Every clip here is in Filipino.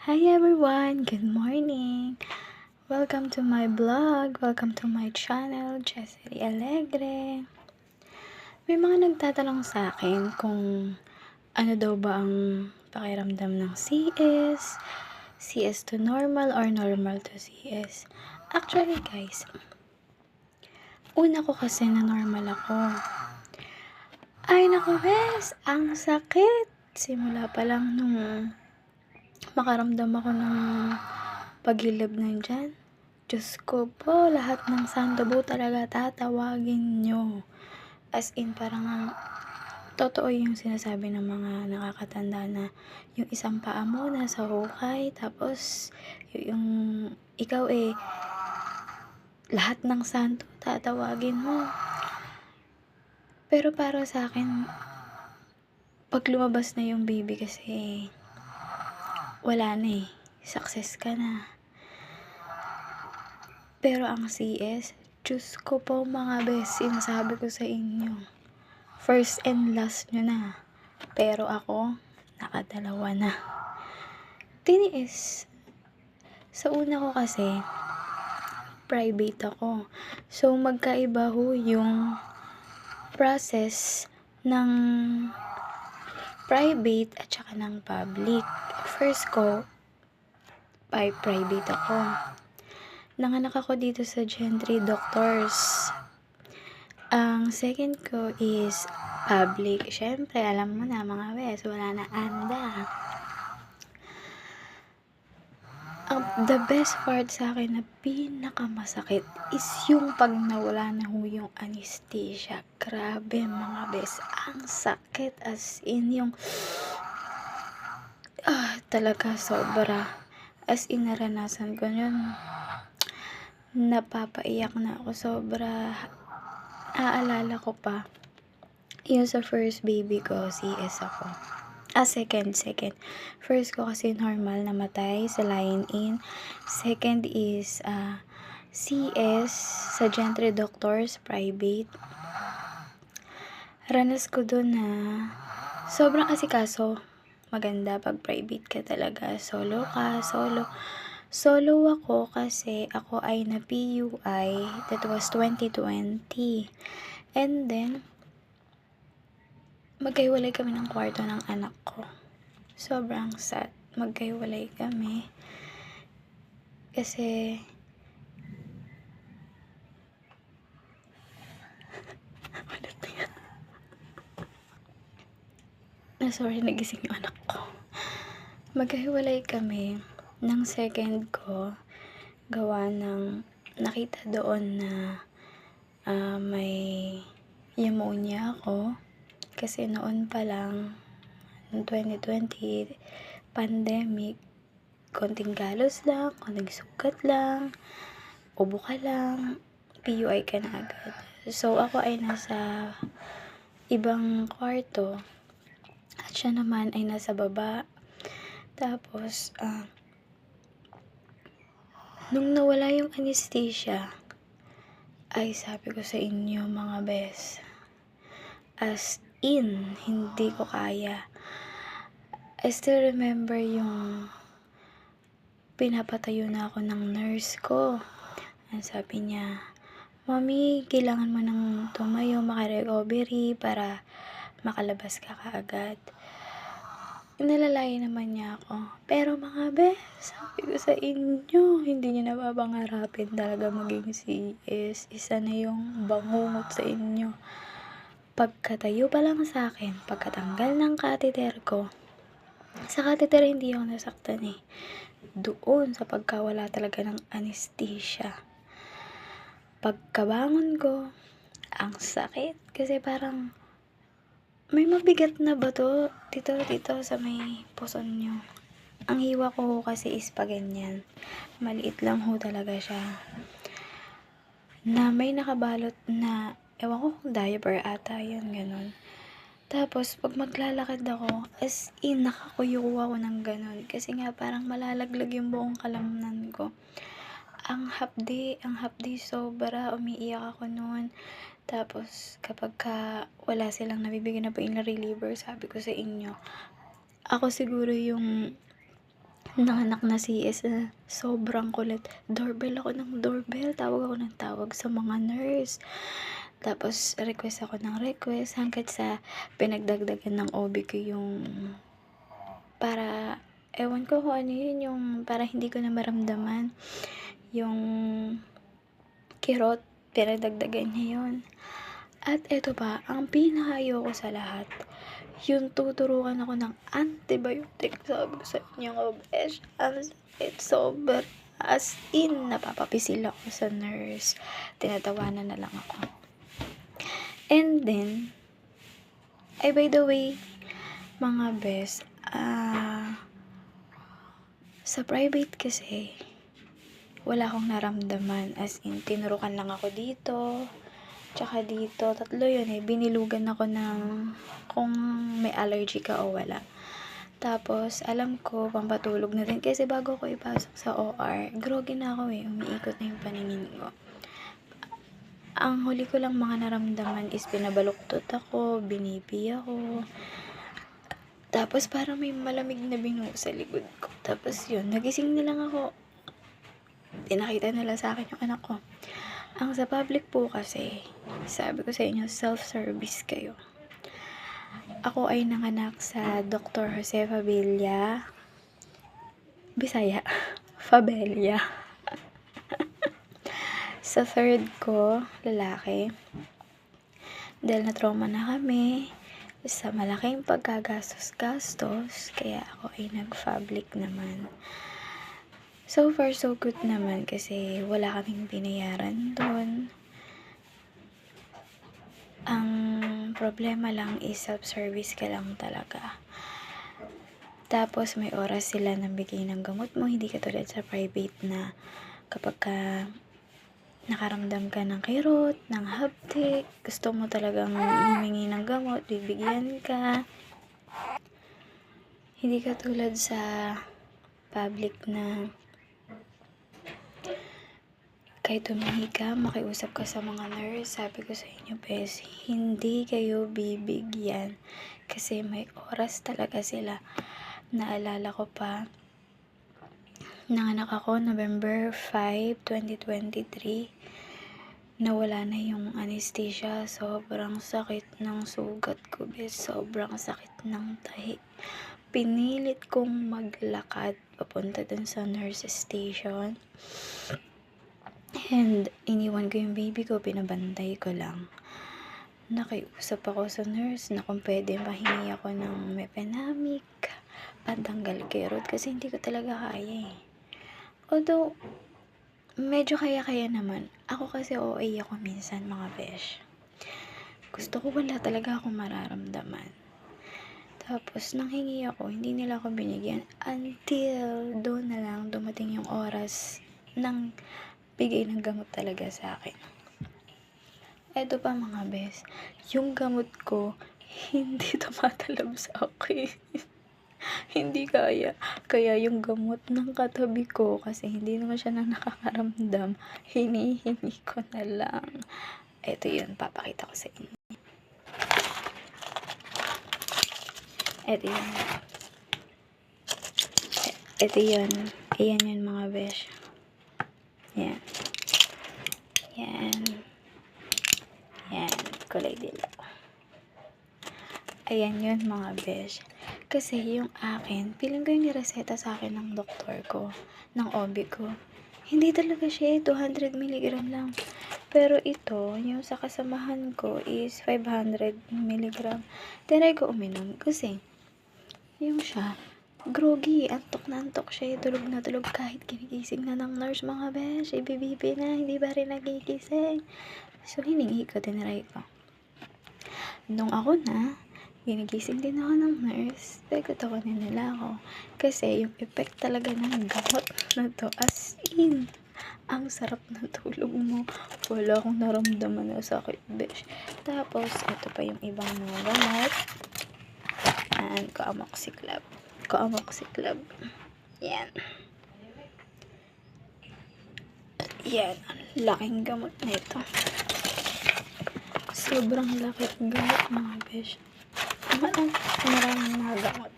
Hi everyone! Good morning! Welcome to my vlog. Welcome to my channel, Jessery Alegre. May mga nagtatanong sa akin kung ano daw ba ang pakiramdam ng CS, CS to normal or normal to CS. Actually guys, una ko kasi na normal ako. Ay naku bes, ang sakit! Simula pa lang nung makaramdam ako ng paghilab ng tiyan. Diyos ko po, lahat ng santo po talaga tatawagin nyo. As in, parang totoo yung sinasabi ng mga nakakatanda na yung isang paa mo nasa hukay, tapos yung ikaw lahat ng santo tatawagin mo. Pero para sa akin, pag lumabas na yung baby kasi, wala na success ka na. Pero ang CS, Diyos ko po mga bes, sinasabi ko sa inyo, first and last nyo na. Pero ako, nakadalawa na. Tiniis. Sa una ko kasi, private ako. So, magkaiba ho yung process ng private at saka ng public. First ko, private ako. Nanganak ako dito sa Gentry Doctors. Ang second ko is public. Syempre, alam mo na mga bes, wala na anda. The best part sa akin na pinakamasakit is yung pag nawala na ho yung anesthesia. Grabe mga bes, ang sakit as in yung talaga sobra. As in naranasan ko yun. Napapaiyak na ako sobra. Aalala ko pa yung sa first baby ko, CS ako. Second. First ko kasi normal, namatay sa line-in. Second is CS sa Gentry Doctors, private. Ranas ko dun na sobrang asikaso. Maganda pag private ka talaga. Solo ako kasi ako ay na PUI. That was 2020. And then, magkahiwalay kami ng kwarto ng anak ko. Sobrang sad. Magkahiwalay kami. Kasi, sorry, nagising yung anak ko. Magkahiwalay kami ng second ko. Gawa ng nakita doon na may pneumonia ako. Kasi noon pa lang, 2020, pandemic, konting galos lang, konting sugat lang, ubo ka lang, PUI ka na agad. So, ako ay nasa ibang kwarto at siya naman ay nasa baba. Tapos, nung nawala yung anesthesia, ay sabi ko sa inyo mga bes, as in, hindi ko kaya. I still remember yung pinapatayo na ako ng nurse ko. Ang sabi niya, Mami, kailangan mo nang tumayo, makarecovery para makalabas ka kaagad. Nalalaya naman niya ako. Pero mga bes, sabi ko sa inyo, hindi niyo napapangarapin talaga maging CS. Isa na yung bangungot sa inyo. Pagkatayo pa lang sa akin, pagkatanggal ng catheter ko, sa catheter hindi ako nasaktan doon sa pagkawala talaga ng anesthesia. Pagkabangon ko, ang sakit. Kasi parang may mabigat na bato dito sa may puson nyo. Ang hiwa ko ho kasi is pa ganyan. Maliit lang ho talaga siya. Na may nakabalot na, ewan ko kung diaper ata yun, ganun. Tapos, pag maglalakad ako, as in, nakakuyo ako ng ganun. Kasi nga, parang malalaglag yung buong kalamnan ko. Ang hapdi sobra, umiiyak ako noon. Tapos, kapag wala silang nabibigyan na pain reliever, sabi ko sa inyo, ako siguro yung nanganak na CS na sobrang kulit. Doorbell ako ng doorbell, tawag ako ng tawag sa mga nurse. Tapos request ako ng request hanggat sa pinagdagdagan ng OB ko yung para ewan ko kung ano yun, yung para hindi ko na maramdaman yung kirot, pinagdagdagan niya yun. At eto pa, ang pinakaayoko sa lahat, yung tuturukan ako ng antibiotic. Sabi ko sa inyo nga, besh, ang sakit, sober. As in, napapapisil ako sa nurse. Tinatawanan na lang ako. And then, ay by the way, mga best, sa private kasi, wala akong naramdaman. As in, tinurukan lang ako dito, tsaka dito, tatlo yun binilugan ako ng kung may allergy ka o wala. Tapos, alam ko, pampatulog na din. Kasi bago ko ipasok sa OR, groggy na ako umiikot na yung paningin ko. Ang huli ko lang mga naramdaman is pinabaluktot ako, binipi ako. Tapos, parang may malamig na binuo sa likod ko. Tapos, yun, nagising na lang ako. Pinakita nila sa akin yung anak ko. Ang sa public po kasi, sabi ko sa inyo, self-service kayo. Ako ay nanganak sa Dr. Jose Fabella, Bisaya, Fabella. Sa third ko, lalaki. Dahil na-trauma na kami, sa malaking pagkagastos-gastos, kaya ako ay nag-public naman. So far, so good naman kasi wala kaming binayaran doon. Ang problema lang is self-service ka lang talaga. Tapos may oras sila nang bigay ng gamot mo, hindi katulad sa private na kapag ka nakaramdam ka ng kirot, ng haptik, gusto mo talagang humingi ng gamot, bibigyan ka. Hindi katulad sa public na kahit humingi ka, makiusap ka sa mga nurse. Sabi ko sa inyo, bes, hindi kayo bibigyan kasi may oras talaga sila. Naalala ko pa, nanganak ako November 5, 2023. Nawala na yung anesthesia. Sobrang sakit ng sugat ko, bes. Sobrang sakit ng tahi. Pinilit kong maglakad papunta dun sa nurse station. And iniwan ko yung baby ko, pinabantay ko lang. Nakiusap ako sa nurse na kung pwede mahingi ako ng Mefenamic, pantanggal kirot, kasi hindi ko talaga kaya Although, medyo kaya-kaya naman. Ako kasi OA ako minsan, mga besh. Gusto ko wala talaga akong mararamdaman. Tapos, nang hingi ako, hindi nila ako binigyan until doon na lang dumating yung oras ng bigay ng gamot talaga sa akin. Eto pa mga bes, yung gamot ko hindi tumatalab sa akin. Hindi kaya. Kaya yung gamot ng katabi ko, kasi hindi naman siya nakakaramdam, hinihingi ko na lang. Eto yun, papakita ko sa inyo. Eto yun. Eto yun. Ayan yun mga besh. Yan. Yan. Yan. Kulay dilaw. Ayan yun mga besh. Kasi yung akin, feeling ko yung nireseta sa akin ng doktor ko, ng OB ko. Hindi talaga siya 200 mg lang. Pero ito, yung sa kasamahan ko is 500 mg. Tinry ko uminom kasi yung siya, groggy, antok na antok siya, tulog na tulog kahit kinigising na ng nurse mga besh, ibibibi na, hindi ba rin nagigising. So, hiningi ko, tinry ko. Nung ako na, ginigising din ako ng nurse, tawanin nila ako. Kasi yung effect talaga ng gamot na to, as in, ang sarap na tulog mo. Wala akong naramdaman na sakit, besh. Tapos, ito pa yung ibang mga gamot. And Coamoxiclab. Yan. Yan. Laking gamot na ito. Sobrang laking gamot mga besh. Maraming mga gamot.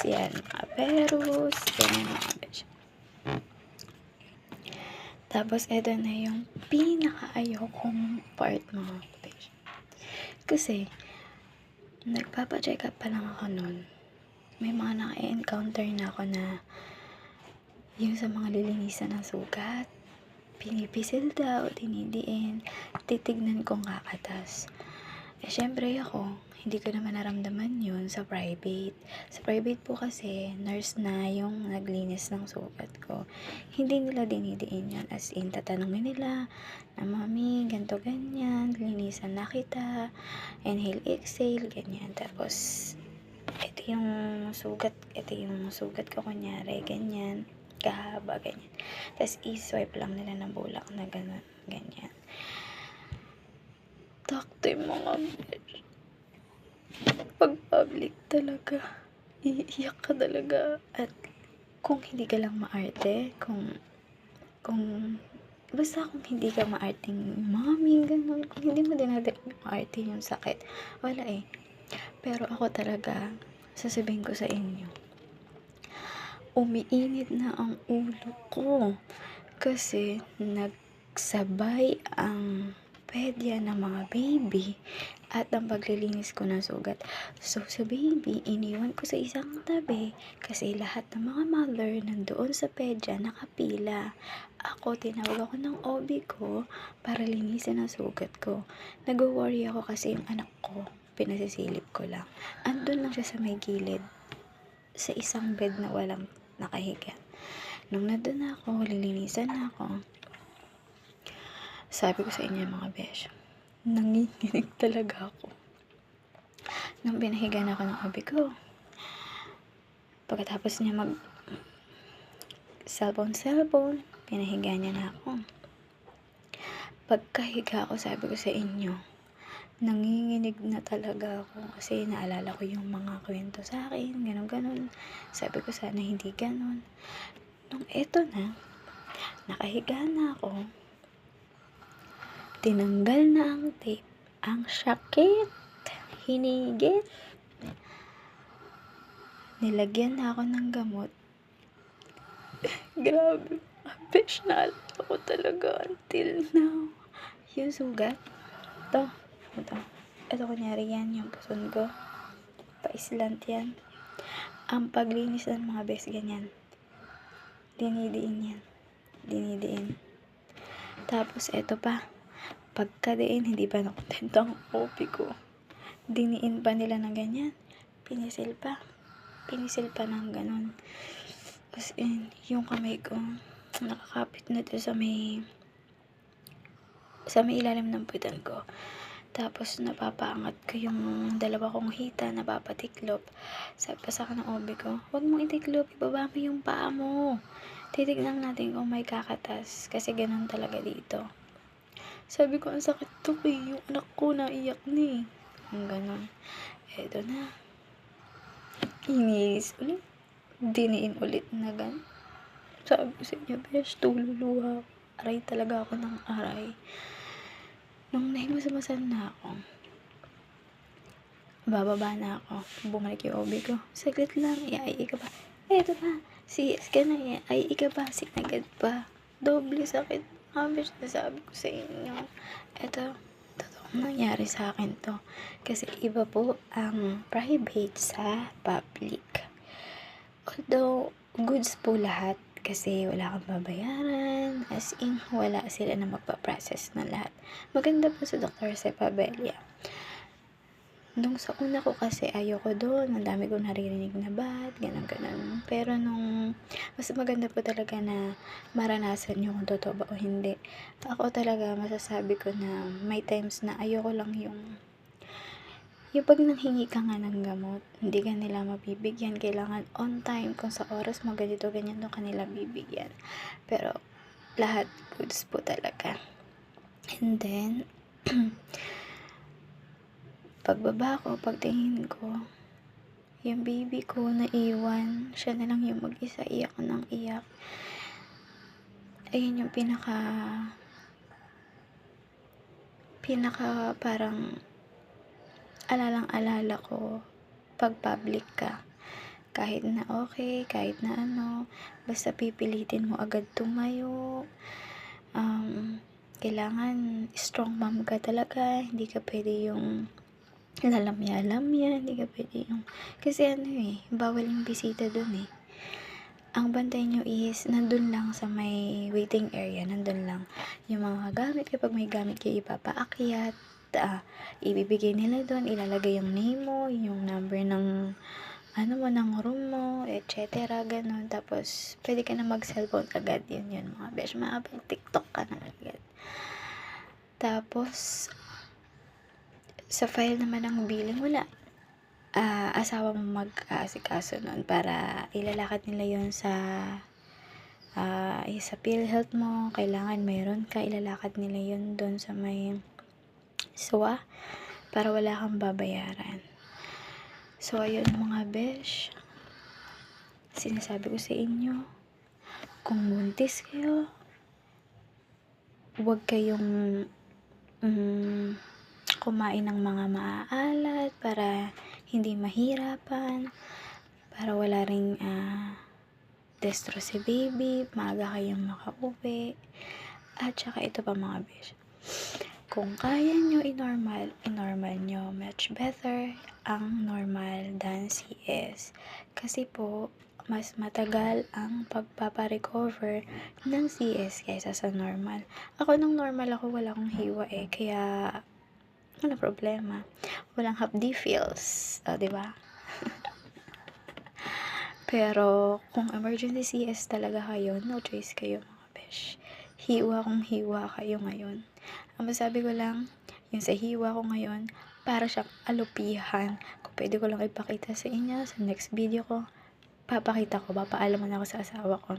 yan, mga perus, ganyan mga besh. Tapos, eto na yung pinaka-ayokong part, mga besh. Kasi, nagpapa-check up pa lang ako nun. May mga naka-encounter na ako na yung sa mga lilinisan ng sugat, pinipisil daw, dinidiin, titignan kong kakatas. Syempre ako, hindi ko naman naramdaman yun sa private. Sa private po kasi, nurse na yung naglinis ng sugat ko. Hindi nila dinidiin yun. As in, tatanungin nila na, mami, ganto ganyan, linisan na kita, inhale, exhale, ganyan. Tapos, ito yung sugat ko, kunyari, ganyan, kahaba, ganyan. Tapos, i-swipe lang nila ng bulak na gano'n, ganyan. Takto yung mga bitch. Pag public talaga, iiyak ka talaga. At kung hindi ka lang maarte, basta kung hindi ka maarting mami, gano'n, kung hindi mo dinadala maarte yung sakit, wala eh. Pero ako talaga, sasabihin ko sa inyo, umiinit na ang ulo ko kasi nagsabay ang pedya ng mga baby at ang paglilinis ko ng sugat. So, sa baby, iniwan ko sa isang tabi kasi lahat ng mga mother nandoon sa pedya nakapila. Ako, tinawag ako ng OB ko para linisin ang sugat ko. Nag-worry ako kasi yung anak ko, pinasisilip ko lang. Andun lang siya sa may gilid, sa isang bed na walang nakahiga. Nung nandun na ako, lilinisan na ako, sabi ko sa inyo mga besh, nanginginig talaga ako. Nung pinahiga na ako ng OB ko, pagkatapos niya mag cellphone, pinahiga niya na ako. Pagkahiga ko, sabi ko sa inyo, nanginginig na talaga ako kasi naalala ko yung mga kwento sa akin, ganun. Sabi ko sana hindi ganun. Nung eto na, nakahiga na ako, tinanggal na ang tape, ang sakit, hinigit, nilagyan na ako ng gamot. Grabe, besh, naalala ko talaga until now. Yung sugat, ito kunyari yan, yung puson ko, paislant yan. Ang paglinis ng mga besh, ganyan, dinidiin. Tapos eto pa, pagkadiin, hindi pa nakontento ang OP ko, diniin pa nila ng ganyan, pinisil pa ng ganon. As in, yung kamay ko nakakapit na to sa may ilalim ng puwitan ko. Tapos napapaangat ko yung dalawa kong hita, napapatiklop. Sabi pa sa akin ng OB ko, huwag mong itiklop, ibaba mo yung paa mo, titignan natin kung may kakatas, kasi ganun talaga dito. Sabi ko, ang sakit to yung anak ko naiyak ni. Ang ganun. Eto na, inis ulit, diniin ulit na gan. Sabi ko sa inyo, besh, tululuha, aray talaga ako ng aray. Nung nahimasamasan na ako, bababa na ako, bumalik yung OB ko, saglit lang, iai ka pa, eto na, CS ka na, iai ka pa, sinagad pa, doble sakit. Besh, nasabi ko sa inyo, eto, totoong nangyari sa akin to, kasi iba po ang private sa public. Although, goods po lahat, kasi wala kang babayaran, as in, wala sila na magpa-process na lahat. Maganda po sa Dr. Cepabella. Nung sa una ko kasi, ayoko doon, ang dami kong naririnig na bad, ganun. Pero nung, mas maganda po talaga na maranasan nyo kung totoo ba o hindi. Ako talaga, masasabi ko na may times na ayoko lang yung pag nanghingi ka nga ng gamot, hindi ka nila mabibigyan. Kailangan on time, kung sa oras mo ganito, ganyan doon kanila bibigyan. Pero, lahat goods po talaga. And then, pagbaba ko, pagtingin ko, yung baby ko naiwan, siya na lang yung mag-isa, iyak ng iyak. Ayun yung pinaka parang alalang-alala ko pag public ka. kahit na okay, kahit na ano, basta pipilitin mo agad tumayo. Kailangan strong mom ka talaga, hindi ka pwede yung lalamya-lamya, hindi ka pwede yung, kasi bawal yung bisita dun Ang bantay nyo is, nandun lang sa may waiting area, nandun lang yung mga gamit, kapag may gamit kayo ipapaakyat, ibibigay nila dun, ilalagay yung name mo, yung number ng ng room mo, etc. Ganon. Tapos, pwede ka na mag-cellphone agad. Yun mga besh. Makapag-tiktok ka na agad. Tapos, sa file naman ng billing, wala. Asawa mo mag-aasikaso nun para ilalakad nila yun sa PhilHealth mo. Kailangan mayroon ka. Ilalakad nila yun dun sa may SWA para wala kang babayaran. So, ayun mga besh, sinasabi ko sa inyo, kung buntis kayo, huwag kayong kumain ng mga maaalat para hindi mahirapan, para wala ring destro si baby, maaga kayong makauwi. At saka ito pa mga besh, kung kaya nyo i-normal nyo, much better ang normal than CS. Kasi po, mas matagal ang pagpaparecover ng CS kaysa sa normal. Ako nung normal ako, wala akong hiwa kaya wala problema. Walang hapdi feels. Diba? Pero, kung emergency CS talaga kayo, no choice kayo mga besh. Hiwa kung hiwa kayo ngayon. Ang masabi ko lang, yung sa hiwa ko ngayon, para siyang alupihan. Kung pwede ko lang ipakita sa inyo sa next video ko, papakita ko, papaalaman ako sa asawa ko.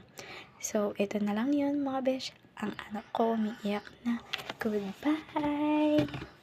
So, ito na lang yun mga besh. Ang anak ko umiiyak na. Goodbye!